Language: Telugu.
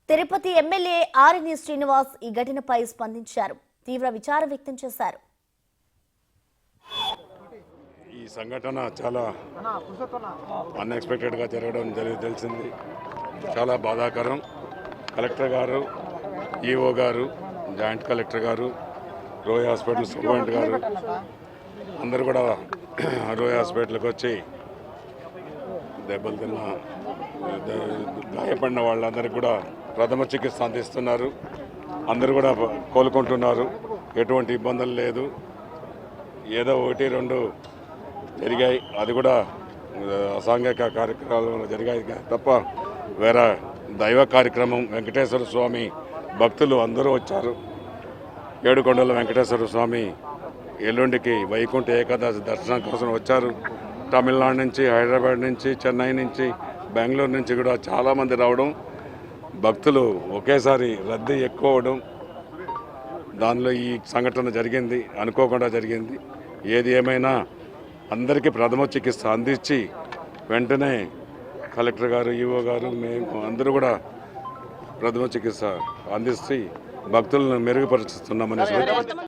తిరుపతి ఎమ్మెల్యే ఆర్ఎన్ శ్రీనివాస్ ఈ ఘటనపై స్పందించారు. తీవ్ర విచారం వ్యక్తం చేశారు. ఈ సంఘటన చాలా అన్ఎక్స్పెక్టెడ్గా జరగడం తెలిసింది. చాలా బాధాకరం. కలెక్టర్ గారు, ఈఓ గారు, జాయింట్ కలెక్టర్ గారు, రోయ్ హాస్పిటల్ సూపరింటెండెంట్ గారు అందరూ కూడా రోయ్ హాస్పిటల్కి వచ్చి దెబ్బలు తిన్న గాయపడిన వాళ్ళందరికీ కూడా ప్రథమ చికిత్స అందిస్తున్నారు. అందరూ కూడా కోలుకుంటున్నారు. ఎటువంటి ఇబ్బందులు లేదు. ఏదో ఒకటి రెండు జరిగాయి, అది కూడా అసాంఘిక కార్యక్రమాలు జరిగాయి తప్ప వేరే దైవ కార్యక్రమం. వెంకటేశ్వర స్వామి భక్తులు అందరూ వచ్చారు. ఏడుకొండల వెంకటేశ్వర స్వామి ఎల్లుండికి వైకుంఠ ఏకాదశి దర్శనం కోసం వచ్చారు. తమిళనాడు నుంచి, హైదరాబాద్ నుంచి, చెన్నై నుంచి, బెంగళూరు నుంచి కూడా చాలామంది రావడం, భక్తులు ఒకేసారి రద్దీ ఎక్కువ అవడం, దానిలో ఈ సంఘటన జరిగింది. అనుకోకుండా జరిగింది. ఏది ఏమైనా అందరికీ ప్రథమ చికిత్స అందించి వెంటనే కలెక్టర్ గారు, ఈఓ గారు, మేము అందరూ కూడా ప్రథమ చికిత్స అందించి భక్తులను మెరుగుపరుస్తున్నామని